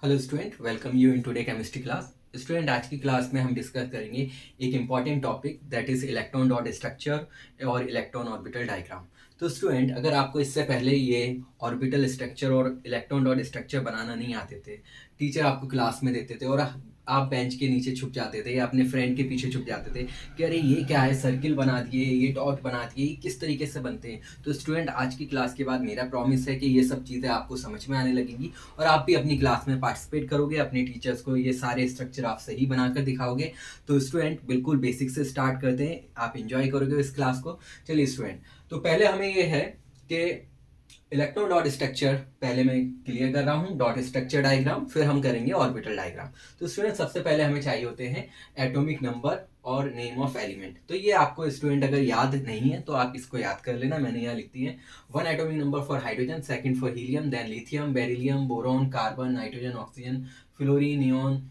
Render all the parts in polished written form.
Hello student, welcome you in today chemistry class. Student, आज की class में हम डिस्कस करेंगे एक important topic that is electron dot structure और इलेक्ट्रॉन ऑर्बिटल डायग्राम। तो स्टूडेंट, अगर आपको इससे पहले ये ऑर्बिटल स्ट्रक्चर और इलेक्ट्रॉन डॉट स्ट्रक्चर बनाना नहीं आते थे, टीचर आपको क्लास में देते थे और आप बेंच के नीचे छुप जाते थे या अपने फ्रेंड के पीछे छुप जाते थे कि अरे ये क्या है, सर्किल बना दिए, ये डॉट बना दिए, ये किस तरीके से बनते हैं। तो स्टूडेंट, आज की क्लास के बाद मेरा प्रॉमिस है कि ये सब चीज़ें आपको समझ में आने लगेंगी और आप भी अपनी क्लास में पार्टिसिपेट करोगे, अपने टीचर्स को ये सारे स्ट्रक्चर आप सही बनाकर दिखाओगे। तो स्टूडेंट, बिल्कुल बेसिक से स्टार्ट करते हैं, आप इंजॉय करोगे इस क्लास को। चलिए स्टूडेंट, तो पहले हमें ये है कि इलेक्ट्रॉन डॉट स्ट्रक्चर पहले मैं क्लियर कर रहा हूँ, डॉट स्ट्रक्चर डायग्राम, फिर हम करेंगे ऑर्बिटल डायग्राम। तो स्टूडेंट, सबसे पहले हमें चाहिए होते हैं एटॉमिक नंबर और नेम ऑफ एलिमेंट। तो ये आपको स्टूडेंट अगर याद नहीं है तो आप इसको याद कर लेना, मैंने यहाँ लिख दी है। One atomic number for hydrogen, second for helium, then lithium, beryllium, boron, carbon, nitrogen, oxygen, fluorine, neon,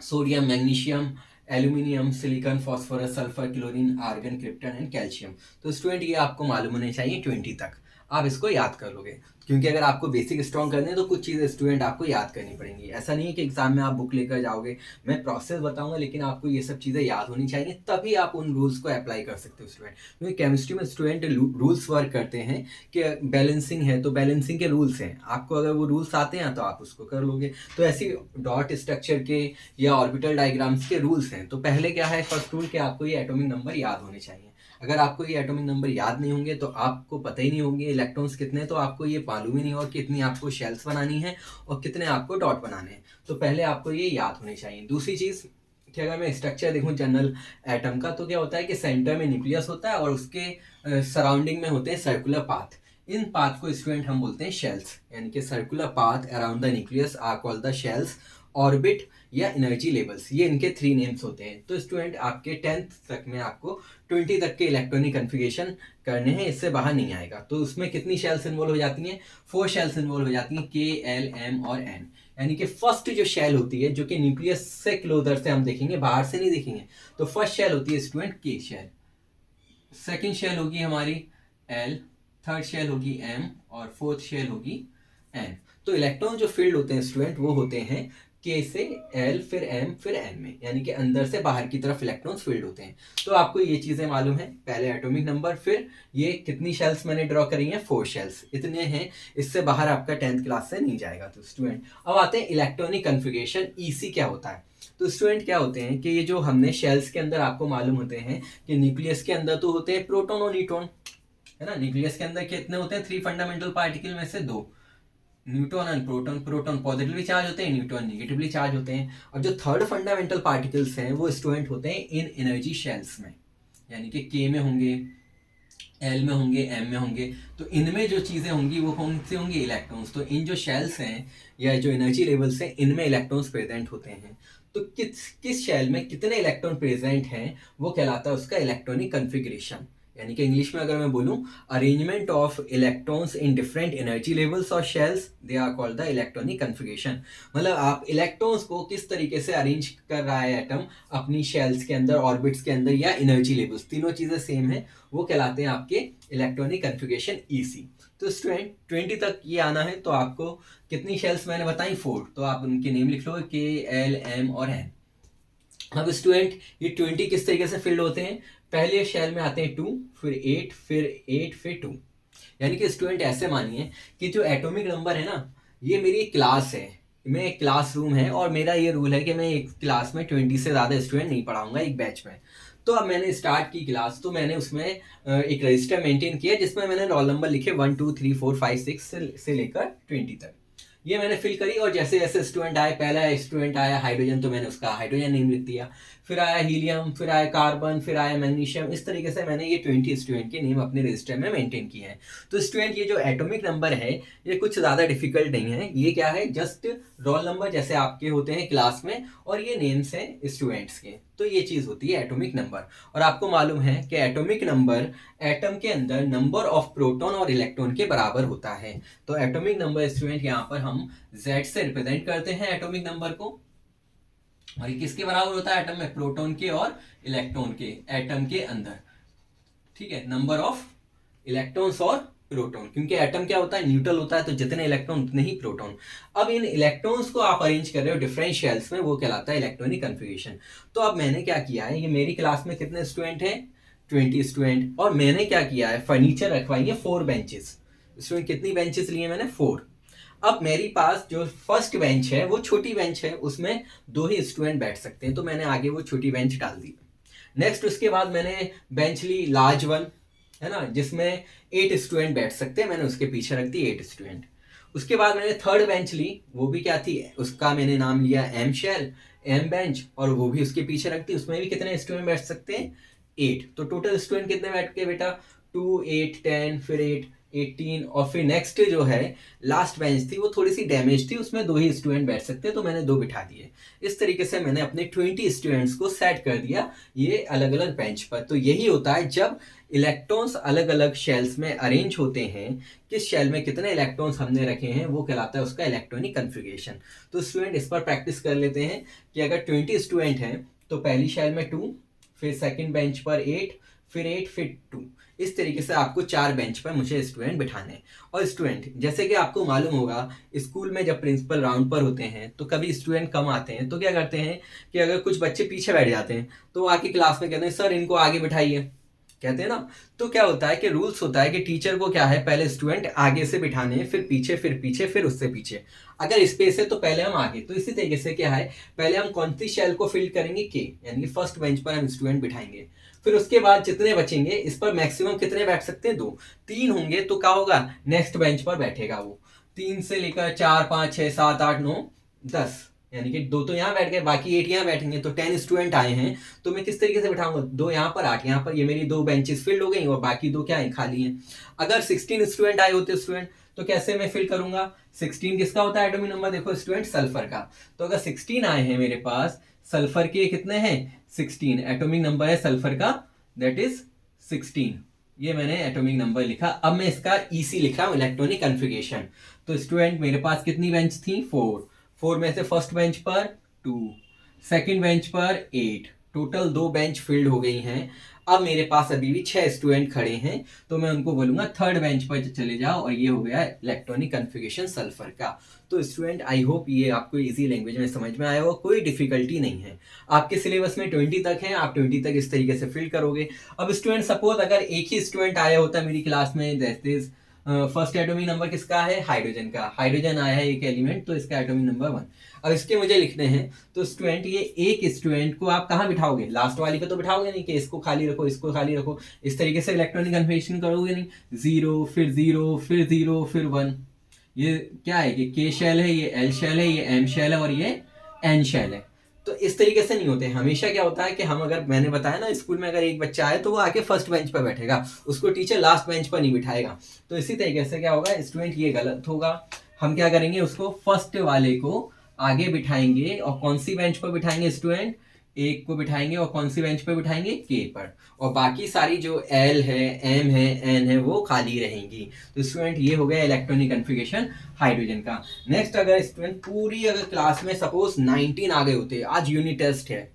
sodium, magnesium, aluminium, silicon, phosphorus, sulphur, chlorine, argon, krypton and calcium. तो स्टूडेंट, ये आपको मालूम होने चाहिए 20 तक, आप इसको याद कर लोगे। क्योंकि अगर आपको बेसिक स्ट्रॉन्ग करने हैं तो कुछ चीज़ें स्टूडेंट आपको याद करनी पड़ेंगी। ऐसा नहीं है कि एग्जाम में आप बुक लेकर जाओगे, मैं प्रोसेस बताऊंगा, लेकिन आपको ये सब चीज़ें याद होनी चाहिए, तभी आप उन रूल्स को अप्लाई कर सकते हो स्टूडेंट। क्योंकि केमिस्ट्री में स्टूडेंट रूल्स वर्क करते हैं कि बैलेंसिंग है तो बैलेंसिंग के रूल्स हैं, आपको अगर वो रूल्स आते हैं तो आप उसको कर लोगे। तो ऐसी डॉट स्ट्रक्चर के या ऑर्बिटल डायग्राम्स के रूल्स हैं। तो पहले क्या है, फर्स्ट रूल, कि आपको ये एटॉमिक नंबर याद होने चाहिए। अगर आपको ये एटॉमिक नंबर याद नहीं होंगे तो आपको पता ही नहीं होंगे इलेक्ट्रॉन्स कितने, तो आपको ये मालूम ही नहीं होगा कितनी आपको शेल्स बनानी है और कितने आपको डॉट बनाने हैं। तो पहले आपको ये याद होने चाहिए। दूसरी चीज़ कि अगर मैं स्ट्रक्चर देखूं जनरल एटम का, तो क्या होता है कि सेंटर में न्यूक्लियस होता है और उसके सराउंडिंग में होते हैं सर्कुलर पाथ। इन पाथ को स्टूडेंट हम बोलते हैं शेल्स, यानी कि circular path around the nucleus are called the shells. Orbit या एनर्जी लेवल्स, ये इनके 3 नेम्स होते हैं। तो स्टूडेंट, आपके 10th तक में आपको 20 तक के इलेक्ट्रॉनिक कन्फिगरेशन करने हैं, इससे बाहर नहीं आएगा। तो उसमें कितनी शेल्स इन्वॉल्व हो जाती हैं? 4 शेल्स इन्वॉल्व हो जाती हैं, के, एल, एम और एन। यानी कि फर्स्ट जो शेल होती है, जो कि न्यूक्लियस से क्लोजर से हम देखेंगे, बाहर से नहीं देखेंगे, तो फर्स्ट शेल होती है स्टूडेंट के शेल, सेकेंड शेल होगी हमारी एल, थर्ड शेल होगी एम और फोर्थ शेल होगी एन। तो इलेक्ट्रॉन जो फील्ड होते हैं स्टूडेंट, वो होते हैं के से एल, फिर एम, फिर एन में, यानी कि अंदर से बाहर की तरफ इलेक्ट्रॉन्स फील्ड होते हैं। तो आपको ये चीजें मालूम है, पहले एटॉमिक नंबर, फिर ये कितनी शेल्स मैंने ड्रॉ करी हैं, 4 शेल्स, इतने हैं, इससे बाहर आपका 10th क्लास से नहीं जाएगा। तो स्टूडेंट, अब आते हैं इलेक्ट्रॉनिक कन्फिगरेशन, ईसी क्या होता है। तो स्टूडेंट, क्या होते हैं कि ये जो हमने शेल्स के अंदर आपको मालूम होते हैं कि न्यूक्लियस के अंदर तो होते हैं प्रोटॉन और न्यूट्रॉन, है ना। न्यूक्लियस के अंदर कितने होते हैं? 3 फंडामेंटल पार्टिकल में से 2, neutron and proton. Proton positively charge होते हैं, न्यूट्रॉन निगेटिवली चार्ज होते हैं। और जो थर्ड फंडामेंटल पार्टिकल्स हैं वो स्टूडेंट होते हैं इन एनर्जी शेल्स में, यानी कि के में होंगे, एल में होंगे, एम में होंगे। तो इनमें जो चीज़ें होंगी वो कौन से होंगे? इलेक्ट्रॉन्स। तो इन जो शेल्स हैं या जो एनर्जी लेवल्स हैं, इनमें इलेक्ट्रॉन्स प्रेजेंट होते हैं। तो किस किस शेल में कितने इलेक्ट्रॉन प्रेजेंट हैं, वो कहलाता है उसका इलेक्ट्रॉनिक कन्फिग्रेशन। यानी कि इंग्लिश में अगर मैं बोलूं, arrangement of electrons in different energy levels और shells, they are called the electronic configuration. मतलब आप इलेक्ट्रॉन्स को किस तरीके से अरेंज कर रहा है एटम अपनी शेल्स के अंदर, ऑर्बिट्स के अंदर या एनर्जी लेवल्स, तीनों चीजें सेम है, वो कहलाते हैं आपके इलेक्ट्रॉनिक कन्फिग्रेशन, ईसी। तो स्टूडेंट, 20 तक ये आना है, तो आपको कितनी शेल्स मैंने बताई? 4। तो आप उनके नेम लिख लो, के, एल, एम और एन। अब स्टूडेंट, ये 20 किस तरीके से फिल्ड होते हैं? पहले शेल में आते हैं 2, फिर 8, फिर 8, फिर 2। यानी कि स्टूडेंट, ऐसे मानिए कि जो एटॉमिक नंबर है ना, ये मेरी क्लास है, मैं एक क्लास रूम है और मेरा ये रूल है कि मैं एक क्लास में 20 से ज़्यादा स्टूडेंट नहीं पढ़ाऊंगा एक बैच में। तो अब मैंने स्टार्ट की क्लास, तो मैंने उसमें एक रजिस्टर मेंटेन किया जिसमें मैंने रोल नंबर लिखे 1 2 3 4 5 6 से लेकर 20 तक। ये मैंने फिल करी और जैसे जैसे स्टूडेंट आए, पहला स्टूडेंट आया हाइड्रोजन, तो मैंने उसका हाइड्रोजन नेम लिख दिया, फिर आया हीलियम, फिर आया कार्बन, फिर आया मैग्नीशियम। इस तरीके से मैंने ये 20 स्टूडेंट के नेम अपने रजिस्टर में मेंटेन किए हैं। तो स्टूडेंट, ये जो एटॉमिक नंबर है ये कुछ ज़्यादा डिफिकल्ट नहीं है, ये क्या है, जस्ट रोल नंबर जैसे आपके होते हैं क्लास में, और ये नेम्स हैं स्टूडेंट्स के। तो ये चीज़ होती है एटॉमिक नंबर। और आपको मालूम है कि एटॉमिक नंबर एटम के अंदर नंबर ऑफ प्रोटॉन और इलेक्ट्रॉन के बराबर होता है। तो एटॉमिक नंबर स्टूडेंट, यहाँ पर हम Z से रिप्रेजेंट करते हैं एटॉमिक नंबर को, और ये किसके बराबर होता है एटम में? प्रोटॉन के और इलेक्ट्रॉन के, एटम के अंदर। ठीक है, नंबर ऑफ इलेक्ट्रॉन्स और प्रोटॉन, क्योंकि एटम क्या होता है, न्यूट्रल होता है, तो जितने इलेक्ट्रॉन उतने ही प्रोटॉन। अब इन इलेक्ट्रॉन्स को आप अरेंज कर रहे हो डिफरेंट शेल्स में, वो कहलाता है इलेक्ट्रॉनिक कन्फिगरेशन। तो अब मैंने क्या किया है, ये मेरी क्लास में कितने स्टूडेंट हैं, 20 स्टूडेंट, और मैंने क्या किया है, फर्नीचर रखवाई है 4 बेंचेस। स्टूडेंट कितनी बेंचेस लिए मैंने, 4। अब मेरी पास जो फर्स्ट बेंच है वो छोटी बेंच है, उसमें 2 ही स्टूडेंट बैठ सकते हैं, तो मैंने आगे वो छोटी बेंच डाल दी। नेक्स्ट उसके बाद मैंने बेंच ली लार्ज वन, है ना, जिसमें 8 स्टूडेंट बैठ सकते हैं, मैंने उसके पीछे रख दी 8 स्टूडेंट। उसके बाद मैंने थर्ड बेंच ली, वो भी क्या थी, उसका मैंने नाम लिया एम शेल, एम बेंच, और वो भी उसके पीछे रख दी, उसमें भी कितने स्टूडेंट बैठ सकते हैं, 8। तो टोटल स्टूडेंट कितने बैठ के बेटा, 2 8 10 फिर 8 18, और फिर नेक्स्ट जो है लास्ट बेंच थी वो थोड़ी सी डैमेज थी, उसमें 2 ही स्टूडेंट बैठ सकते हैं, तो मैंने 2 बिठा दिए। इस तरीके से मैंने अपने 20 स्टूडेंट्स को सेट कर दिया ये अलग अलग बेंच पर। तो यही होता है जब इलेक्ट्रॉन्स अलग अलग शेल्स में अरेंज होते हैं, किस शेल में कितने इलेक्ट्रॉन्स हमने रखे हैं वो कहलाता है उसका इलेक्ट्रॉनिक कन्फिगरेशन। तो स्टूडेंट इस पर प्रैक्टिस कर लेते हैं कि अगर 20 स्टूडेंट हैं तो पहली शेल में 2, फिर सेकंड बेंच पर 8, फिर 8 फिर 2। इस तरीके से आपको 4 बेंच पर मुझे स्टूडेंट बिठाने हैं। और स्टूडेंट जैसे कि आपको मालूम होगा, स्कूल में जब प्रिंसिपल राउंड पर होते हैं तो कभी स्टूडेंट कम आते हैं, तो क्या करते हैं कि अगर कुछ बच्चे पीछे बैठ जाते हैं तो आके क्लास में कहते हैं सर इनको आगे बिठाइए, कहते हैं ना। तो क्या होता है कि रूल्स होता है कि टीचर को क्या है, पहले स्टूडेंट आगे से बिठाने, फिर पीछे, फिर पीछे, फिर उससे पीछे। अगर स्पेस है तो पहले हम आगे। तो इसी तरीके से क्या है, पहले हम कौन सी शेल को फिल करेंगे, के, यानी कि फर्स्ट बेंच पर हम स्टूडेंट बिठाएंगे। फिर उसके बाद जितने बचेंगे, इस पर मैक्सिमम कितने बैठ सकते हैं, 2। 3 होंगे तो क्या होगा, नेक्स्ट बेंच पर बैठेगा वो। 3 से लेकर 4 5 6 7 8 9 10, यानी कि 2 तो यहाँ बैठ गए, बाकी 8 यहाँ बैठेंगे, तो 10 स्टूडेंट आए हैं। तो मैं किस तरीके से बिठाऊंगा, 2 यहाँ पर 8 यहाँ पर, ये मेरी 2 बेंचेस फिल्ड हो गई और बाकी 2 क्या है, खाली हैं। अगर 16 स्टूडेंट आए होते स्टूडेंट, तो कैसे मैं फिल करूंगा, 16 किसका होता है एटॉमिक नंबर, देखो स्टूडेंट सल्फर का। तो अगर 16 आए हैं मेरे पास, सल्फर के कितने हैं, 16, एटॉमिक नंबर है सल्फर का, दैट इज 16। ये मैंने एटॉमिक नंबर लिखा। अब मैं इसका ईसी लिख रहा हूं, इलेक्ट्रॉनिक कन्फिगरेशन। तो स्टूडेंट मेरे पास कितनी बेंच थी, 4 में से फर्स्ट बेंच पर 2, सेकंड बेंच पर 8, टोटल 2 बेंच फिल्ड हो गई हैं। अब मेरे पास अभी भी 6 स्टूडेंट खड़े हैं, तो मैं उनको बोलूंगा थर्ड बेंच पर चले जाओ, और ये हो गया इलेक्ट्रॉनिक कन्फिगरेशन सल्फर का। तो स्टूडेंट आई होप ये आपको इजी लैंग्वेज में समझ में आया हो, कोई डिफिकल्टी नहीं है। आपके सिलेबस में 20 तक है, आप 20 तक इस तरीके से फिल करोगे। अब स्टूडेंट सपोज अगर एक ही स्टूडेंट आया होता मेरी क्लास में, that is first atomic number किसका है, हाइड्रोजन का, हाइड्रोजन आया है एक एलिमेंट, तो इसका एटॉमिक नंबर 1। अब इसके मुझे लिखने हैं, तो स्टूडेंट ये एक स्टूडेंट को आप कहाँ बिठाओगे, लास्ट वाली पे तो बिठाओगे नहीं कि इसको खाली रखो इसको खाली रखो, इस तरीके से इलेक्ट्रॉनिक कन्फिगरेशन करोगे नहीं। 0 फिर 0 फिर 0 फिर 1। ये क्या है, ये के शेल है, ये एल शेल है, ये एम शेल है, और ये एन शेल है। तो इस तरीके से नहीं होते। हमेशा क्या होता है कि हम, अगर मैंने बताया ना, स्कूल में अगर एक बच्चा आए तो वो आके फर्स्ट बेंच पर बैठेगा, उसको टीचर लास्ट बेंच पर नहीं बिठाएगा। तो इसी तरीके से क्या होगा स्टूडेंट, ये गलत होगा। हम क्या करेंगे, उसको फर्स्ट वाले को आगे बिठाएंगे, और कौन सी बेंच पर बिठाएंगे स्टूडेंट, एक को बिठाएंगे, और कौन सी बेंच पर बिठाएंगे, के पर, और बाकी सारी जो एल है, एम है, एन है, वो खाली रहेंगी। तो स्टूडेंट ये हो गया इलेक्ट्रॉनिक कन्फिगरेशन हाइड्रोजन का। नेक्स्ट, अगर स्टूडेंट पूरी अगर क्लास में सपोज 19 आ गए होते, आज यूनिट टेस्ट है,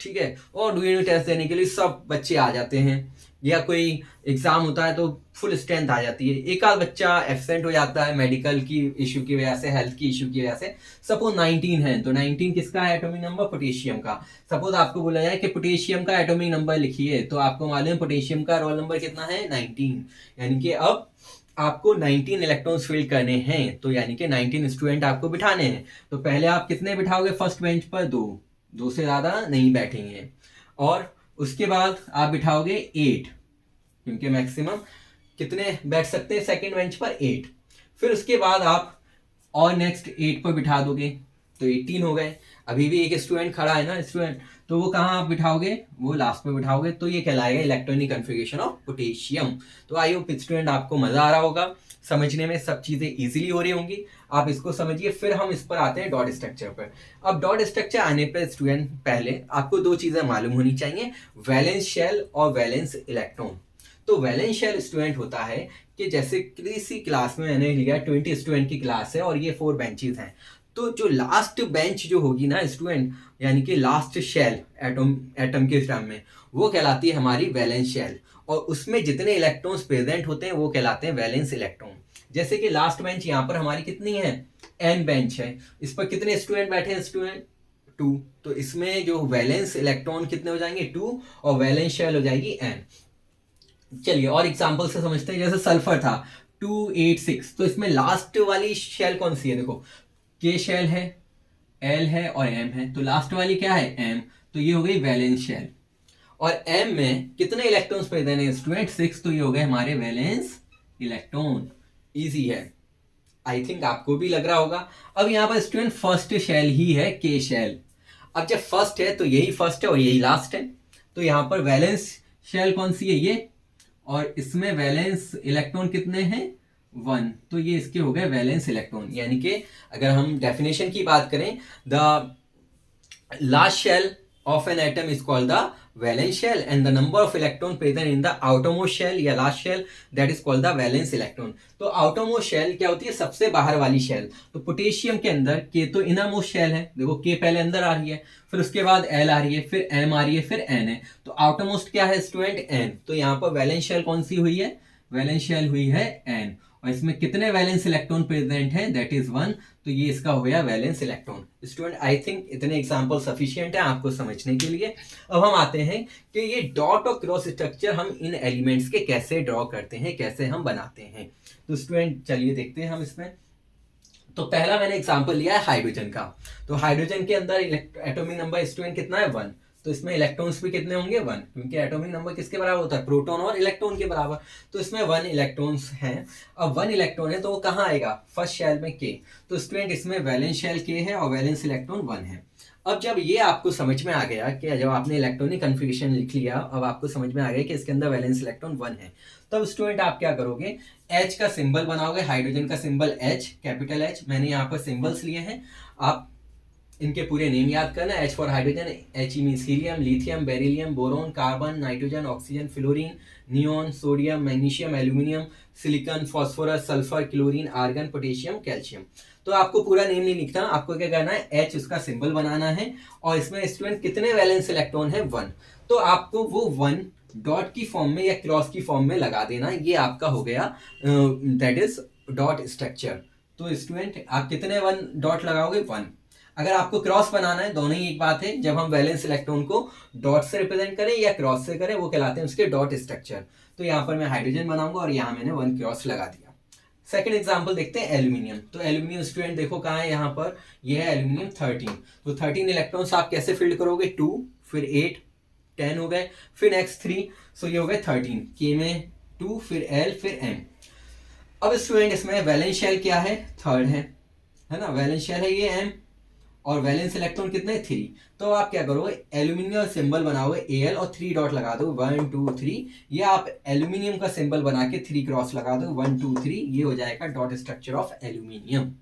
ठीक है, और यूनिट टेस्ट देने के लिए सब बच्चे आ जाते हैं, या कोई एग्जाम होता है तो फुल स्ट्रेंथ आ जाती है, एक आध बच्चा एब्सेंट हो जाता है मेडिकल की इशू की वजह से, हेल्थ की इशू की वजह से। सपोज 19 है, तो 19 किसका है एटॉमिक नंबर, पोटेशियम का। सपोज आपको बोला जाए कि पोटेशियम का एटॉमिक नंबर लिखिए, तो आपको मालूम है पोटेशियम का रोल नंबर कितना है, 19, यानी कि अब आपको 19 इलेक्ट्रॉन्स फिल करने हैं, तो यानी कि 19 स्टूडेंट आपको बिठाने हैं। तो पहले आप कितने बिठाओगे फर्स्ट बेंच पर, 2 से ज़्यादा नहीं बैठेंगे, और उसके बाद आप बिठाओगे 8, क्योंकि मैक्सिमम कितने बैठ सकते हैं सेकंड बेंच पर, 8। फिर उसके बाद आप और नेक्स्ट 8 पर बिठा दोगे, तो 18 हो गए। अभी भी एक स्टूडेंट खड़ा है ना स्टूडेंट, तो वो कहाँ आप बिठाओगे, वो लास्ट में बिठाओगे, तो ये कहलाएगा इलेक्ट्रॉनिक कन्फिगरेशन ऑफ पोटेशियम। तो आई होप स्टूडेंट आपको मजा आ रहा होगा, समझने में सब चीजें इजीली हो रही होंगी, आप इसको समझिए। फिर हम इस पर आते हैं डॉट स्ट्रक्चर पर। अब डॉट स्ट्रक्चर आने पर स्टूडेंट पहले आपको 2 चीजें मालूम होनी चाहिए, वैलेंस शेल और वैलेंस इलेक्ट्रॉन। तो वैलेंस शेल स्टूडेंट होता है कि जैसे किसी क्लास में मैंने लिया 20 स्टूडेंट की क्लास है और ये 4 बेंचेस हैं, तो जो लास्ट बेंच जो होगी ना स्टूडेंट, यानी कि लास्ट शेल एटम के टर्म में, वो कहलाती है हमारी वैलेंस शेल। और उसमें जितने इलेक्ट्रॉन्स प्रेजेंट होते हैं वो कहलाते हैं वैलेंस इलेक्ट्रॉन। जैसे कि लास्ट बेंच यहाँ पर हमारी कितनी है, एन बेंच है, इस पर कितने स्टूडेंट बैठे हैं, स्टूडेंट 2, तो इसमें जो वैलेंस इलेक्ट्रॉन कितने हो जाएंगे 2 और वैलेंस शेल हो जाएगी एन। चलिए और एग्जांपल से समझते हैं, जैसे सल्फर था 286, तो इसमें लास्ट वाली शेल कौन सी है, देखो के शेल है, एल है और एम है, तो लास्ट वाली क्या है एम, तो ये हो गई वैलेंस शेल। और एम में कितने इलेक्ट्रॉन्स प्रेजेंट है स्टूडेंट 6, तो ये हो गए हमारे वैलेंस इलेक्ट्रॉन। इजी है, आई थिंक आपको भी लग रहा होगा। अब यहाँ पर स्टूडेंट फर्स्ट शेल ही है के शेल। अब जब फर्स्ट है तो यही फर्स्ट है और यही लास्ट है, तो यहाँ पर वैलेंस शेल कौन सी है ये, और इसमें वैलेंस इलेक्ट्रॉन कितने हैं 1, तो ये इसके हो गए वैलेंस इलेक्ट्रॉन। यानी कि अगर हम डेफिनेशन की बात करें, the last shell of an atom is called the valence shell and the number of electron present in the outermost shell या last shell that is called the valence electron। तो outermost shell क्या होती है, सबसे बाहर वाली shell. तो potassium के अंदर के तो innermost shell है, देखो के पहले अंदर आ रही है, फिर उसके बाद एल आ रही है, फिर एम आ रही है, फिर एन है, तो outermost क्या है स्टूडेंट एन, तो यहाँ पर वैलेंस शेल कौन सी हुई है, वैलेंस शेल हुई है एन, और इसमें कितने वैलेंस इलेक्ट्रॉन प्रेजेंट है, दैट इज 1, तो ये इसका हो गया valence electron. Student I think इतने एग्जांपल सफिशिएंट है आपको समझने के लिए। अब हम आते हैं कि ये डॉट और क्रॉस स्ट्रक्चर हम इन एलिमेंट्स के कैसे ड्रॉ करते हैं, कैसे हम बनाते हैं। तो स्टूडेंट चलिए देखते हैं हम इसमें। तो पहला मैंने एग्जांपल लिया है हाइड्रोजन का। तो हाइड्रोजन के अंदर एटॉमिक नंबर स्टूडेंट कितना है 1, तो इसमें इलेक्ट्रॉन्स भी कितने होंगे 1, क्योंकि एटॉमिक नंबर किसके बराबर होता है, प्रोटॉन और इलेक्ट्रॉन के बराबर, तो इसमें 1 इलेक्ट्रॉन्स हैं। अब 1 इलेक्ट्रॉन है तो वो कहाँ आएगा, फर्स्ट शेल में के, तो स्टूडेंट इसमें वैलेंस शेल के है और वैलेंस इलेक्ट्रॉन 1 है। अब जब ये आपको समझ में आ गया कि जब आपने इलेक्ट्रॉनिक कन्फिगरेशन लिख लिया, अब आपको समझ में आ गया कि इसके अंदर वैलेंस इलेक्ट्रॉन 1 है, तब स्टूडेंट आप क्या करोगे, H का सिंबल बनाओगे, हाइड्रोजन का सिंबल H, कैपिटल H, मैंने यहाँ पर सिंबल्स लिए हैं, आप इनके पूरे नेम याद करना। H for hydrogen, He means helium, lithium, beryllium, boron, carbon, nitrogen, oxygen, fluorine, neon, sodium, magnesium, aluminium, silicon, phosphorus, sulphur, chlorine, argon, potassium, calcium. तो आपको पूरा नेम नहीं लिखना, आपको क्या करना है H उसका सिंबल बनाना है, और इसमें स्टूडेंट कितने वैलेंस इलेक्ट्रॉन है 1, तो आपको वो 1 डॉट की फॉर्म में या क्रॉस की फॉर्म में लगा देना, ये आपका हो गया दैट इज डॉट स्ट्रक्चर। तो स्टूडेंट आप कितने 1 डॉट लगाओगे 1। अगर आपको क्रॉस बनाना है, दोनों ही एक बात है, जब हम वैलेंस इलेक्ट्रॉन को डॉट से रिप्रेजेंट करें या क्रॉस से करें वो कहलाते हैं उसके डॉट स्ट्रक्चर। तो यहाँ पर मैं हाइड्रोजन बनाऊंगा और यहाँ मैंने 1 क्रॉस लगा दिया। सेकंड एग्जांपल देखते हैं एल्यूमिनियम। तो एल्यूमिनियम स्टूडेंट देखो कहाँ है, यहाँ पर ये है एल्यूमिनियम 13। तो 13 इलेक्ट्रॉन्स आप कैसे फिल्ड करोगे, 2 फिर 8 10 हो गए, फिर नेक्स्ट 3, सो ये हो गए 13, के में 2 फिर एल फिर एम। अब स्टूडेंट इसमें वैलेंस शेल क्या है, थर्ड है ना, वैलेंस शेल है ये एम, और वैलेंस इलेक्ट्रॉन कितने 3। तो आप क्या करोगे, एल्यूमिनियम सिंबल बनाओगे Al और 3 डॉट लगा दो 1 2 3, या आप एल्यूमिनियम का सिंबल बना के 3 क्रॉस लगा दो 1 2 3, ये हो जाएगा डॉट स्ट्रक्चर ऑफ एल्यूमिनियम।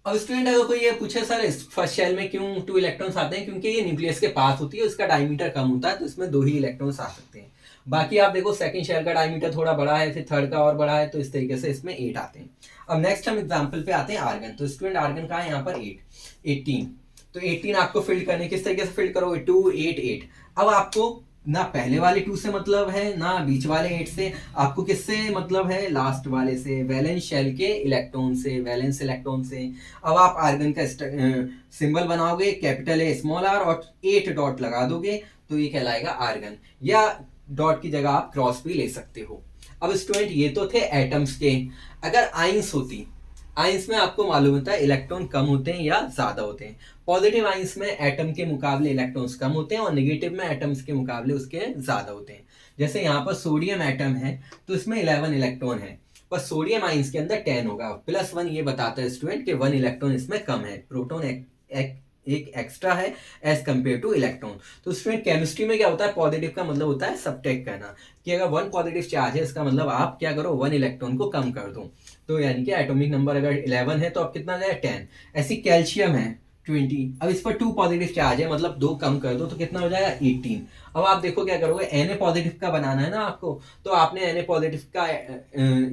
अब स्टूडेंट अगर कोई ये पूछे सर इस फर्स्ट शेल में क्यों 2 इलेक्ट्रॉन्स आते हैं, क्योंकि ये न्यूक्लियस के पास होती है, उसका डायमीटर कम होता है, तो इसमें 2 ही इलेक्ट्रॉन्स आ सकते हैं। बाकी आप देखो सेकंड शेल का डायमीटर थोड़ा बड़ा है, फिर थर्ड का और बड़ा है, तो इस तरीके से इसमें 8 आते हैं। अब नेक्स्ट हम एग्जांपल पे आते हैं आर्गन। तो स्टूडेंट आर्गन का है यहाँ पर 18। तो 18 आपको फिल्ड करने, किस तरीके से फिल्ड करोगे, 2 8 8। अब आपको ना पहले वाले 2 से मतलब है ना बीच वाले 8 से, आपको किससे मतलब है, लास्ट वाले से, वैलेंस शेल के इलेक्ट्रॉन से, वैलेंस इलेक्ट्रॉन से। अब आप आर्गन का सिंबल बनाओगे कैपिटल ए स्मॉल आर और 8 डॉट लगा दोगे, तो ये कहलाएगा आर्गन, या डॉट की जगह आप क्रॉस भी ले सकते हो। अब स्टूडेंट ये तो थे एटम्स के, अगर आइंस होती, आइंस में आपको मालूम होता है इलेक्ट्रॉन कम होते हैं या ज्यादा होते हैं। पॉजिटिव आइंस में एटम के मुकाबले इलेक्ट्रॉन्स कम होते हैं और नेगेटिव में एटम्स के मुकाबले उसके ज्यादा होते हैं। जैसे यहाँ पर सोडियम एटम है तो इसमें 11 इलेक्ट्रॉन है, पर सोडियम आइंस के अंदर 10 होगा, +1 ये बताता है स्टूडेंट कि 1 इलेक्ट्रॉन इसमें कम है, प्रोटॉन एक एक्स्ट्रा है एज कंपेयर टू इलेक्ट्रॉन। तो स्टूडेंट केमिस्ट्री में क्या होता है, पॉजिटिव का मतलब होता है सबट्रैक्ट करना, कि अगर 1 पॉजिटिव चार्ज है इसका मतलब आप क्या करो 1 इलेक्ट्रॉन को कम कर दो। तो यानी कि एटॉमिक नंबर अगर 11 है तो अब कितना जाए 10। ऐसी कैल्शियम है 20, अब इस पर 2 पॉजिटिव चार्ज है मतलब 2 कम कर दो तो कितना हो जाएगा 18। अब आप देखो क्या करोगे, Na पॉजिटिव का बनाना है ना आपको, तो आपने Na पॉजिटिव का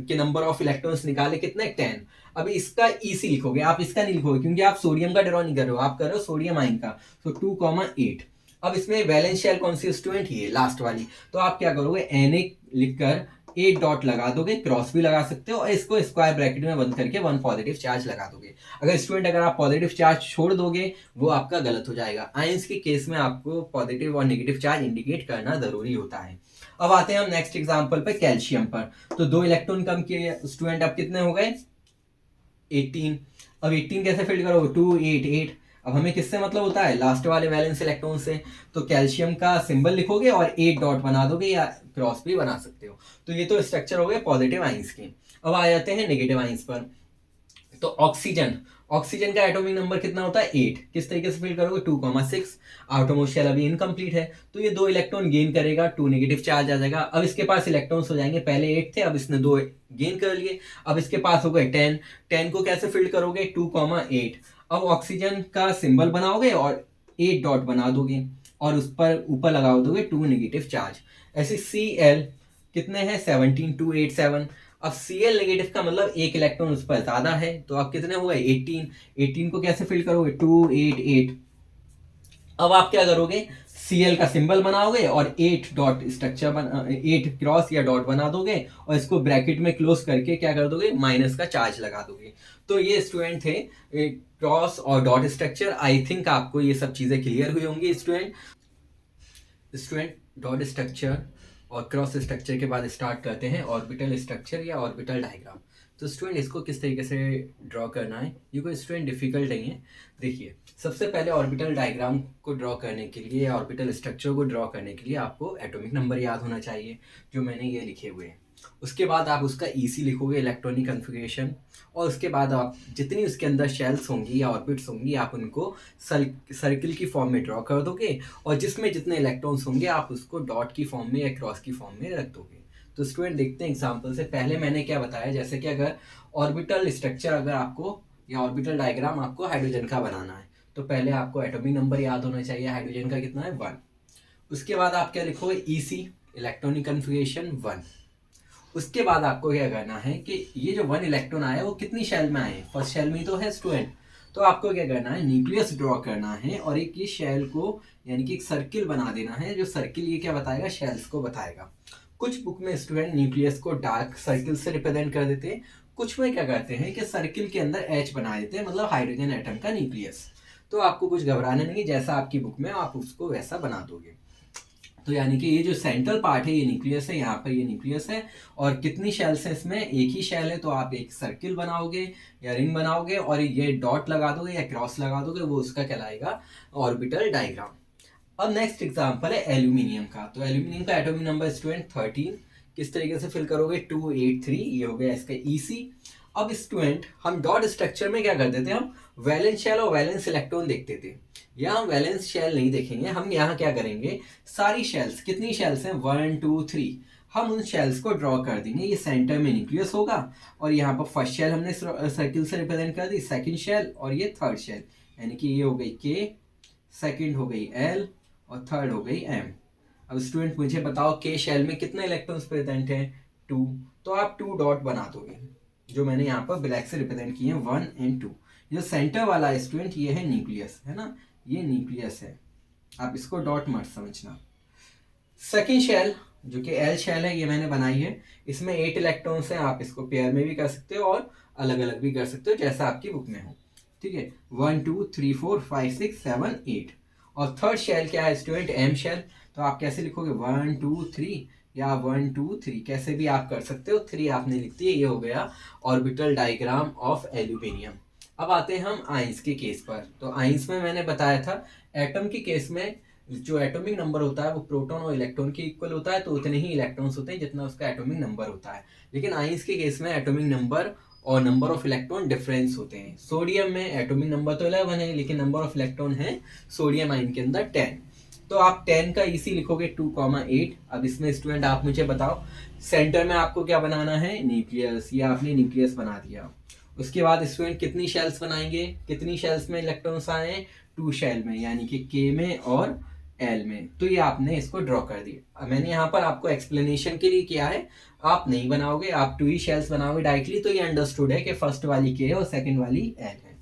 के नंबर ऑफ इलेक्ट्रॉन्स निकाले कितने 10। अब इसका EC लिखोगे, आप इसका नहीं लिखोगे क्योंकि आप सोडियम का ड्रॉ नहीं कर रहे हो, आप कर रहे हो सोडियम आयन का, तो 2, 8। अब इसमें वैलेंस शेल कौन सी स्टूडेंट, ये लास्ट वाली। तो आप क्या करोगे, Na लिखकर 8 डॉट लगा दोगे, क्रॉस भी लगा सकते हो, और इसको स्क्वायर ब्रैकेट में बंद करके 1 पॉजिटिव चार्ज लगा दोगे। अगर स्टूडेंट अगर आप पॉजिटिव चार्ज छोड़ दोगे वो आपका गलत हो जाएगा। आयंस के केस में आपको पॉजिटिव और नेगेटिव चार्ज इंडिकेट करना जरूरी होता है। अब आते हैं हम नेक्स्ट एग्जांपल पे, कैल्शियम पर। तो 2 इलेक्ट्रॉन कम किए स्टूडेंट, अब कितने हो गए, 18। अब 18 कैसे फिल करोगे, 2 8 8। अब हमें किससे मतलब होता है, लास्ट वाले वैलेंस इलेक्ट्रॉन से। तो कैल्शियम का सिंबल लिखोगे और 8 डॉट बना दोगे, या क्रॉस भी बना सकते हो। तो ये तो स्ट्रक्चर हो गए पॉजिटिव आइंस के। अब आ जाते हैं नेगेटिव आइंस पर। तो ऑक्सीजन, ऑक्सीजन का एटॉमिक नंबर कितना होता है, 8। किस तरीके से फिल करोगे, 2,6। आउटरमोस्ट शेल अभी इनकम्प्लीट है, तो ये 2 इलेक्ट्रॉन गेन करेगा, 2 नेगेटिव चार्ज आ जाएगा। अब इसके पास इलेक्ट्रॉन्स हो जाएंगे, पहले 8 थे, अब इसने 2 गेन कर लिए, अब इसके पास हो गए 10। 10 को कैसे फिल करोगे, 2,8। अब ऑक्सीजन का सिंबल बनाओगे और 8 डॉट बना दोगे, और उस पर ऊपर लगा दोगे 2 नेगेटिव चार्ज। ऐसे Cl कितने हैं, 17, 2 8 7। अब Cl नेगेटिव का मतलब एक इलेक्ट्रॉन उस पर ज्यादा है, तो अब कितने हो गए, 18। 18 को कैसे फिल करोगे, 2 8 8। अब आप क्या करोगे, Cl का सिंबल बनाओगे और 8 डॉट स्ट्रक्चर 8 क्रॉस या डॉट बना दोगे, और इसको ब्रैकेट में क्लोज करके क्या कर दोगे, माइनस का चार्ज लगा दोगे। तो ये स्टूडेंट थे क्रॉस और डॉट स्ट्रक्चर। आई थिंक आपको ये सब चीजें क्लियर हुई होंगी स्टूडेंट। डॉट स्ट्रक्चर और क्रॉस स्ट्रक्चर के बाद स्टार्ट करते हैं ऑर्बिटल स्ट्रक्चर या ऑर्बिटल डायग्राम। तो स्टूडेंट इसको किस तरीके से ड्रॉ करना है, ये कोई स्टूडेंट डिफिकल्ट नहीं है। देखिए, सबसे पहले ऑर्बिटल डायग्राम को ड्रॉ करने के लिए या ऑर्बिटल स्ट्रक्चर को ड्रॉ करने के लिए आपको एटॉमिक नंबर याद होना चाहिए, जो मैंने ये लिखे हुए हैं। उसके बाद आप उसका ईसी लिखोगे, इलेक्ट्रॉनिक कन्फिगरेशन, और उसके बाद आप जितनी उसके अंदर शेल्स होंगी या ऑर्बिट्स होंगी आप उनको सर्किल की फॉर्म में ड्रॉ कर दोगे, और जिसमें जितने इलेक्ट्रॉन्स होंगे आप उसको डॉट की फॉर्म में या क्रॉस की फॉर्म में रख दोगे। तो स्टूडेंट देखते हैं एग्जाम्पल से। पहले मैंने क्या बताया, जैसे कि अगर ऑर्बिटल स्ट्रक्चर अगर आपको या ऑर्बिटल डायग्राम आपको हाइड्रोजन का बनाना है, तो पहले आपको एटॉमिक नंबर याद होना चाहिए, हाइड्रोजन का कितना है, 1। उसके बाद आप क्या लिखोगे, ईसी इलेक्ट्रॉनिक कन्फिगरेशन 1। उसके बाद आपको क्या करना है कि ये जो 1 इलेक्ट्रॉन आया वो कितनी शेल में आए, फर्स्ट शेल में तो है स्टूडेंट। तो आपको क्या करना है, न्यूक्लियस ड्रॉ करना है, और एक ये शेल को यानी कि एक सर्किल बना देना है, जो सर्किल ये क्या बताएगा, शेल्स को बताएगा। कुछ बुक में स्टूडेंट न्यूक्लियस को डार्क सर्किल से रिप्रेजेंट कर देते हैं, कुछ में क्या करते हैं कि सर्किल के अंदर एच बना देते हैं, मतलब हाइड्रोजन एटम का न्यूक्लियस। तो आपको कुछ घबराना नहीं है, जैसा आपकी बुक में आप उसको वैसा बना दोगे। तो यानी कि ये जो सेंट्रल पार्ट है ये न्यूक्लियस है, यहाँ पर ये न्यूक्लियस है, और कितनी शेल्स हैं इसमें, एक ही शेल है, तो आप एक सर्किल बनाओगे या रिंग बनाओगे, और ये डॉट लगा दोगे या क्रॉस लगा दोगे, वो उसका कहलाएगा ऑर्बिटल डायग्राम। अब नेक्स्ट एग्जांपल है एल्यूमिनियम का। तो एल्यूमिनियम का एटॉमिक नंबर स्टूडेंट 13। किस तरीके से फिल करोगे, 2 8 3। ये हो गया इसका ईसी। अब स्टूडेंट हम डॉट स्ट्रक्चर में क्या करते थे, हम वैलेंस शेल और वैलेंस इलेक्ट्रॉन देखते थे। यहाँ हम वैलेंस शेल नहीं देखेंगे, हम यहाँ क्या करेंगे, सारी शेल्स, कितनी शेल्स हैं, 1 2 3, हम उन शेल्स को ड्रॉ कर देंगे। ये सेंटर में न्यूक्लियस होगा, और यहाँ पर फर्स्ट शेल हमने सर्किल से रिप्रेजेंट कर दी, सेकंड शेल, और ये थर्ड शेल, यानी कि ये हो गई के, सेकंड हो गई एल, और थर्ड हो गई एम। अब स्टूडेंट मुझे बताओ के शेल में कितने इलेक्ट्रॉन्स प्रेजेंट हैं, 2। तो आप 2 डॉट बना दोगे, जो मैंने यहाँ पर ब्लैक से रिप्रेजेंट किए हैं, 1 और 2। जो सेंटर वाला स्टूडेंट ये है न्यूक्लियस, है ना, ये न्यूक्लियस है, आप इसको डॉट मत समझना। सेकेंड शेल जो कि एल शेल है, ये मैंने बनाई है, इसमें 8 इलेक्ट्रॉन्स हैं, आप इसको पेयर में भी कर सकते हो और अलग अलग भी कर सकते हो, जैसा आपकी बुक में हो, ठीक है। 1 2 3 4 5 6 7 8। और थर्ड शेल क्या है स्टूडेंट, एम शेल। तो आप कैसे लिखोगे, 1 2 3 या 1 2 3, कैसे भी आप कर सकते हो, 3 आपने लिख दिया। ये हो गया ऑर्बिटल डायग्राम ऑफ एल्यूमिनियम। अब आते हैं हम आइंस के केस पर। तो आइंस में मैंने बताया था एटम के केस में जो एटॉमिक नंबर होता है वो प्रोटॉन और इलेक्ट्रॉन के इक्वल होता है, तो उतने ही इलेक्ट्रॉन्स होते हैं जितना उसका एटॉमिक नंबर होता है। लेकिन आइंस के केस में एटॉमिक नंबर और नंबर ऑफ इलेक्ट्रॉन डिफरेंस होते हैं। सोडियम में एटॉमिक नंबर तो 11 है, लेकिन नंबर ऑफ इलेक्ट्रॉन है सोडियम आयन के अंदर 10। तो आप 10 का ईसी लिखोगे 2,8। अब इसमें स्टूडेंट आप मुझे बताओ, सेंटर में आपको क्या बनाना है, न्यूक्लियस, या आपने न्यूक्लियस बना दिया। उसके बाद स्टूडेंट कितनी शेल्स बनाएंगे, कितनी शेल्स में इलेक्ट्रॉन्स आए हैं, 2 शेल में, यानी कि के में और एल में। तो ये आपने इसको ड्रॉ कर दिया। मैंने यहाँ पर आपको एक्सप्लेनेशन के लिए किया है, आप नहीं बनाओगे, आप 2 ही शेल्स बनाओगे डायरेक्टली, तो ये अंडरस्टूड है कि फर्स्ट वाली के है और सेकंड वाली एल है।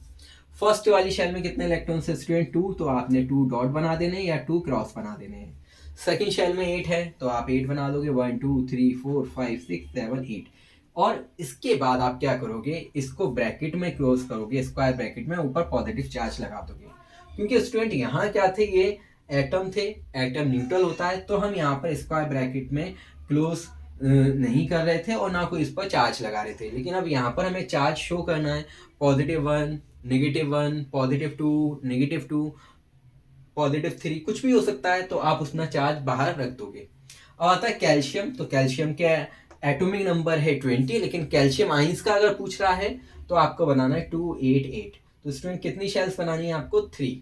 फर्स्ट वाली शेल में कितने इलेक्ट्रॉन है स्टूडेंट? 2, तो आपने 2 डॉट बना देने या 2 क्रॉस बना देने हैं। सेकंड शेल में 8 है तो आप 8 बना दोगे, 1 2 3 4 5 6 7 8। और इसके बाद आप क्या करोगे, इसको ब्रैकेट में क्लोज करोगे, स्क्वायर ब्रैकेट में ऊपर पॉजिटिव चार्ज लगा दोगे। क्योंकि स्टूडेंट यहाँ क्या थे, ये एटम थे, एटम न्यूट्रल होता है, तो हम यहाँ पर स्क्वायर ब्रैकेट में क्लोज नहीं कर रहे थे और ना कोई इस पर चार्ज लगा रहे थे। लेकिन अब यहाँ पर हमें चार्ज शो करना है, +1 -1 +2 -2 +3, कुछ भी हो सकता है, तो आप उसमें चार्ज बाहर रख दोगे। अब आता है कैल्शियम। तो कैल्शियम का एटॉमिक नंबर है 20, लेकिन कैल्शियम आइंस का अगर पूछ रहा है तो आपको बनाना है 288। तो स्टूडेंट कितनी शेल्स बनानी है आपको? 3।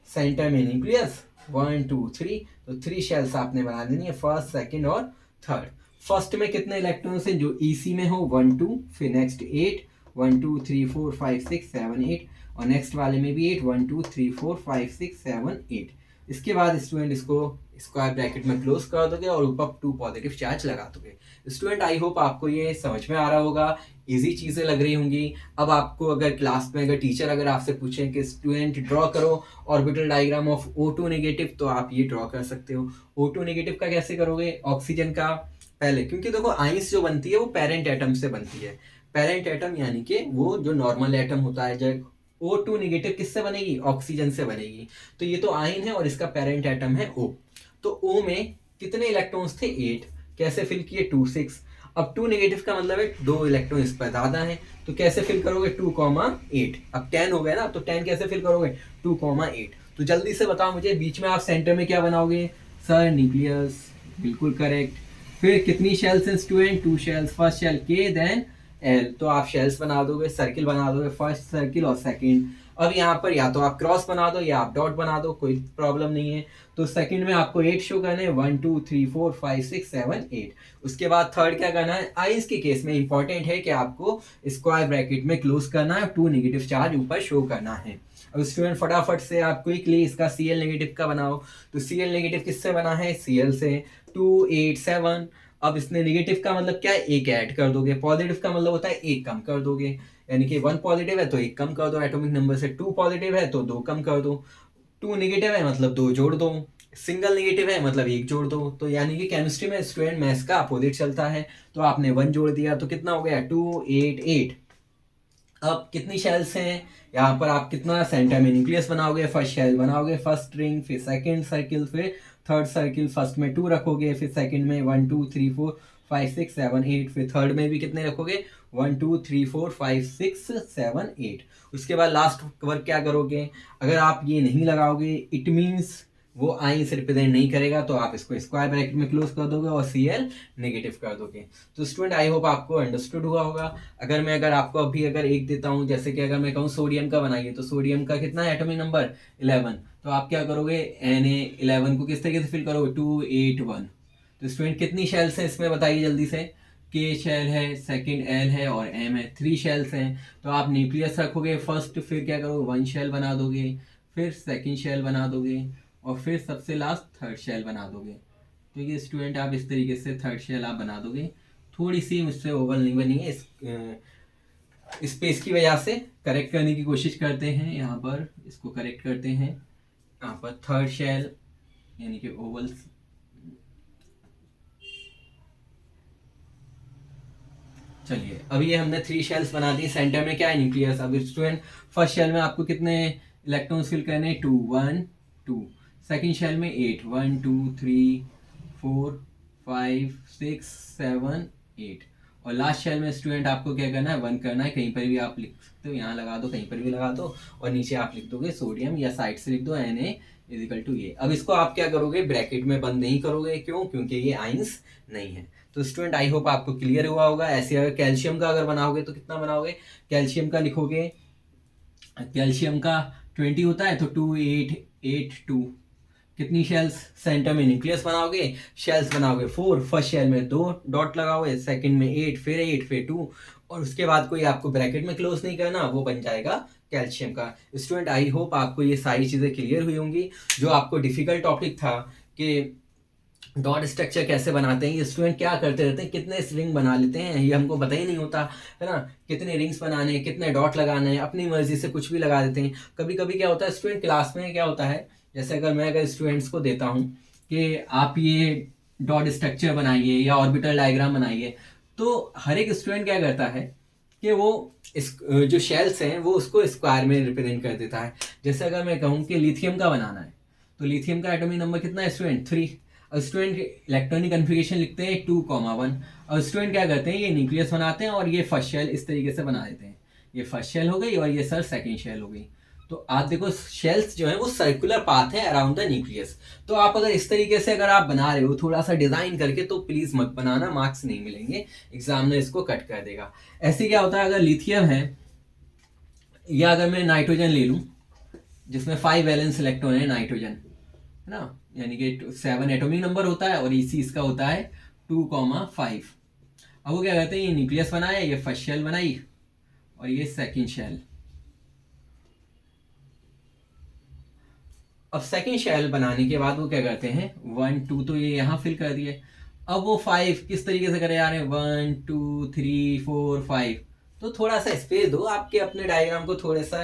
सेंटर में न्यूक्लियस 1 2 3, तो 3 शेल्स आपने बना देनी है, फर्स्ट सेकंड और थर्ड। फर्स्ट में कितने इलेक्ट्रॉन्स हैं जो ईसी में हो? 1 2, फिर नेक्स्ट 8, 1 2 3 4 5 6 7 8, और नेक्स्ट वाले में भी 8, 1 2 3 4 5 6 7 8। इसके बाद स्टूडेंट इसको स्क्वायर ब्रैकेट में क्लोज कर दोगे और ऊपर 2 पॉजिटिव चार्ज लगा दोगे। स्टूडेंट आई होप आपको ये समझ में आ रहा होगा, इजी चीज़ें लग रही होंगी। अब आपको अगर क्लास में अगर टीचर अगर आपसे पूछें कि स्टूडेंट ड्रॉ करो orbital diagram of O2 negative, तो आप ये ड्रॉ कर सकते हो। O2 नेगेटिव का कैसे करोगे? ऑक्सीजन का पहले, क्योंकि देखो आइंस जो बनती है वो पेरेंट एटम से बनती है। पेरेंट एटम यानी कि वो जो नॉर्मल एटम होता है, जो O2 नेगेटिव किससे बनेगी? ऑक्सीजन से बनेगी। तो ये तो आयन है और इसका पेरेंट एटम है O। तो O में कितने इलेक्ट्रॉन्स थे? 8। कैसे फिल किए? 2 6। अब 2 नेगेटिव का मतलब है 2 इलेक्ट्रॉन इस पर ज़्यादा है, तो कैसे फिल करोगे? 2,8। अब 10 हो गया ना, तो 10 कैसे फिल करोगे? 2,8। तो जल्दी से बताओ मुझे, बीच में आप सेंटर में क्या बनाओगे? सर न्यूक्लियस, बिल्कुल करेक्ट। फिर कितनी शेल्स हैं student? 2 shells. First shell K, then L, तो आप शेल्स बना दोगे, सर्किल बना दोगे, फर्स्ट सर्किल और सेकंड। अब यहाँ पर या तो आप क्रॉस बना दो या आप डॉट बना दो, कोई प्रॉब्लम नहीं है। तो सेकंड में आपको 8 शो करना है, 1 2 3 4 5 6 7 8। उसके बाद थर्ड क्या करना है? आइंस के केस में इंपॉर्टेंट है कि आपको स्क्वायर ब्रैकेट में क्लोज करना है, 2 नेगेटिव चार्ज ऊपर शो करना है। अब स्टूडेंट फटाफट से आप क्विकली इसका Cl नेगेटिव का बनाओ। तो Cl नेगेटिव किससे बना है? Cl से। 2 8 7। अब इसने नेगेटिव का मतलब क्या है? एक ऐड कर दोगे, पॉजिटिव का मतलब होता है एक कम कर दोगे, यानी कि 1 पॉजिटिव है तो एक कम कर दो एटॉमिक नंबर से, 2 पॉजिटिव है तो 2 कम कर दो, 2 नेगेटिव है मतलब 2 जोड़ दो, सिंगल नेगेटिव है मतलब 1 जोड़ दो। तो यानी कि केमिस्ट्री में स्टूडेंट मैथ्स का अपोजिट चलता है। तो आपने 1 जोड़ दिया तो कितना हो गया? 2 8 8। अब कितनी शेल्स हैं यहाँ पर? आप कितना सेंटर में न्यूक्लियस बनाओगे, फर्स्ट शेल बनाओगे, फर्स्ट रिंग, फिर सेकंड सर्किल, फिर थर्ड सर्किल। फर्स्ट में 2 रखोगे, फिर सेकंड में 1 2 3 4 5 6 7 8, फिर थर्ड में भी कितने रखोगे? 1 2 3 4 5 6 7 8। उसके बाद लास्ट वर्क क्या करोगे? अगर आप ये नहीं लगाओगे, इट मीन्स वो आइन से रिप्रेजेंट नहीं करेगा, तो आप इसको स्क्वायर ब्रैकेट में क्लोज कर दोगे और Cl नेगेटिव कर दोगे। तो स्टूडेंट आई होप आपको अंडरस्टूड हुआ होगा। अगर आपको अभी अगर एक देता हूँ, जैसे कि अगर मैं कहूँ सोडियम का बनाइए, तो सोडियम का कितना है एटॉमिक नंबर? 11। तो आप क्या करोगे? Na11 को किस तरीके से फिल करोगे? 2 8 1। तो स्टूडेंट कितनी शेल्स हैं इसमें बताइए जल्दी से? K शेल है, सेकंड L है और M है, 3 शेल्स हैं। तो आप न्यूक्लियस रखोगे फर्स्ट, फिर क्या करोगे? 1 शेल बना दोगे, फिर सेकंड शेल बना दोगे और फिर सबसे लास्ट थर्ड शेल बना दोगे। तो ये स्टूडेंट आप इस तरीके से थर्ड शेल आप बना दोगे। थोड़ी सी मुझसे ओवल नहीं बनी है, इस स्पेस की वजह से करेक्ट करने की कोशिश करते हैं, यहाँ पर इसको करेक्ट करते हैं। यहाँ पर थर्ड शेल यानी कि ओवल। चलिए अभी ये हमने 3 शेल्स बना दी, सेंटर में क्या है? न्यूक्लियस। अब स्टूडेंट फर्स्ट शेल में आपको कितने इलेक्ट्रॉन्स फिल करने? 2 1 2। सेकंड शेल में 8 1 2 3 4 5 6 7 8। और लास्ट शेल में स्टूडेंट आपको क्या करना है? 1 करना है। कहीं पर भी आप लिख सकते हो, यहाँ लगा दो, कहीं पर भी लगा दो, और नीचे आप लिख दोगे सोडियम, या साइड से लिख दो Na=A। अब इसको आप क्या करोगे? ब्रैकेट में बंद नहीं करोगे, क्यों? क्योंकि ये आइंस नहीं है। तो स्टूडेंट आई होप आपको क्लियर हुआ होगा। ऐसे अगर कैल्शियम का अगर बनाओगे तो कितना बनाओगे? कैल्शियम का लिखोगे, कैल्शियम का 20 होता है, तो 2 8 8 2। कितनी शेल्स? सेंटर में न्यूक्लियस बनाओगे, शेल्स बनाओगे 4, फर्स्ट शेल में 2 डॉट लगाओगे, सेकंड में 8 फिर 2, और उसके बाद कोई आपको ब्रैकेट में क्लोज नहीं करना, वो बन जाएगा कैल्शियम का। स्टूडेंट आई होप आपको ये सारी चीज़ें क्लियर हुई होंगी। जो आपको डिफिकल्ट टॉपिक था कि डॉट स्ट्रक्चर कैसे बनाते हैं, ये स्टूडेंट क्या करते रहते हैं, कितने रिंग बना लेते हैं, ये हमको पता ही नहीं होता है ना। कितने रिंग्स बनाने हैं, कितने डॉट लगाने हैं, अपनी मर्जी से कुछ भी लगा देते हैं। कभी कभी क्या होता है स्टूडेंट क्लास में क्या होता है, जैसे अगर स्टूडेंट्स को देता हूँ कि आप ये डॉट स्ट्रक्चर बनाइए या ऑर्बिटल डायग्राम बनाइए, तो हर एक स्टूडेंट क्या करता है कि वो इस जो शेल्स हैं वो उसको स्क्वायर में रिप्रेजेंट कर देता है। जैसे अगर मैं कहूँ कि लिथियम का बनाना है, तो लिथियम का एटॉमिक नंबर कितना है स्टूडेंट, 3। और स्टूडेंट इलेक्ट्रॉनिक कन्फिगरेशन लिखते हैं 2,1। और स्टूडेंट क्या करते हैं, ये न्यूक्लियस बनाते हैं और ये फर्स्ट शेल इस तरीके से बना देते हैं। ये फर्स्ट शेल हो गई और ये सर सेकेंड शेल हो गई। तो आप देखो शेल्स जो है वो सर्कुलर पाथ है अराउंड द न्यूक्लियस। तो आप अगर इस तरीके से अगर आप बना रहे हो थोड़ा सा डिजाइन करके, तो प्लीज मत बनाना, मार्क्स नहीं मिलेंगे, एग्जामिनर इसको कट कर देगा। ऐसे क्या होता है अगर लिथियम है, या अगर मैं नाइट्रोजन ले लूं जिसमें 5 वैलेंस इलेक्ट्रॉन है नाइट्रोजन, है ना, यानी कि 7 एटॉमिक नंबर होता है और इसी इसका होता है 2,5। अब वो क्या कहते हैं, ये न्यूक्लियस बनाया, ये फर्स्ट शेल बनाई और ये सेकंड शेल। अब सेकंड शेल बनाने के बाद वो क्या करते हैं, 1 2 तो ये यहाँ फिल कर दिए। अब वो 5 किस तरीके से करे जा रहे हैं, 1 2 3 4 5। तो थोड़ा सा स्पेस दो, आपके अपने डायग्राम को थोड़ा सा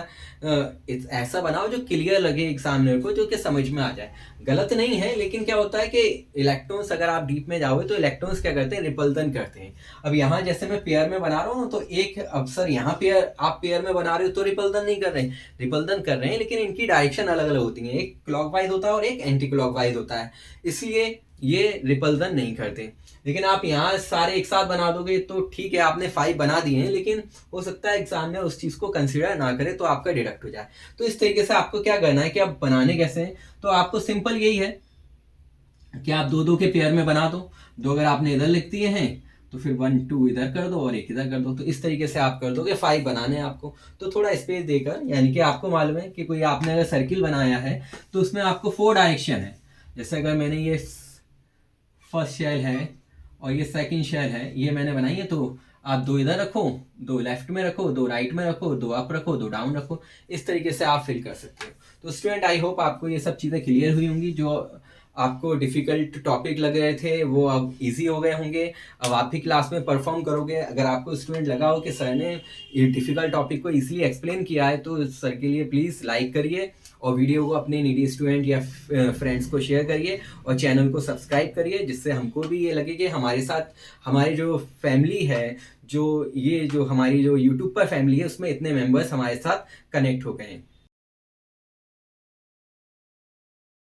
ऐसा बनाओ जो क्लियर लगे एग्जामिनर को, जो कि समझ में आ जाए। गलत नहीं है, लेकिन क्या होता है कि इलेक्ट्रॉन्स अगर आप डीप में जाओगे तो इलेक्ट्रॉन्स क्या करते हैं, रिपल्सन करते हैं। अब यहाँ जैसे मैं पेयर में बना रहा हूँ, तो एक अवसर यहाँ पेयर आप पेयर में बना रहे हो तो रिपल्सन नहीं कर रहे हैं, रिपल्सन कर रहे हैं, लेकिन इनकी डायरेक्शन अलग अलग होती है, एक क्लॉकवाइज होता है और एक एंटी क्लॉकवाइज होता है, इसलिए ये रिपल्सन नहीं करते। लेकिन आप यहाँ सारे एक साथ बना दोगे तो ठीक है, आपने 5 बना दिए हैं, लेकिन हो सकता है एग्जामिनर उस चीज़ को कंसिडर ना करे तो आपका डिडक्ट हो जाए। तो इस तरीके से आपको क्या करना है कि आप बनाने कैसे हैं, तो आपको सिंपल यही है कि आप 2 2 के पेयर में बना दो। दो अगर आपने इधर लिख दिए हैं तो फिर 1 2 इधर कर दो और एक इधर कर दो। तो इस तरीके से आप कर दोगे, 5 बनाने हैं आपको, तो थोड़ा स्पेस देकर, यानी कि आपको मालूम है कि कोई आपने अगर सर्किल बनाया है तो उसमें आपको 4 डायरेक्शन है। जैसे अगर मैंने ये फर्स्ट शेल है और ये सेकंड शेल है, ये मैंने बनाई है, तो आप 2 इधर रखो, 2 लेफ्ट में रखो, 2 राइट में रखो, 2 अप रखो, 2 डाउन रखो, इस तरीके से आप फिल कर सकते हो। तो स्टूडेंट आई होप आपको ये सब चीज़ें क्लियर हुई होंगी, जो आपको डिफ़िकल्ट टॉपिक लग रहे थे वो अब इजी हो गए होंगे। अब आप ही क्लास में परफॉर्म करोगे। अगर आपको स्टूडेंट लगा हो कि सर ने ये डिफ़िकल्ट टॉपिक को इजीली एक्सप्लेन किया है, तो सर के लिए प्लीज़ लाइक करिए और वीडियो को अपने नीडी स्टूडेंट या फ्रेंड्स को शेयर करिए और चैनल को सब्सक्राइब करिए, जिससे हमको भी ये लगे कि हमारे साथ हमारी जो फैमिली है, जो हमारी जो यूट्यूब पर फैमिली है, उसमें इतने मेंबर्स हमारे साथ कनेक्ट हो गए हैं।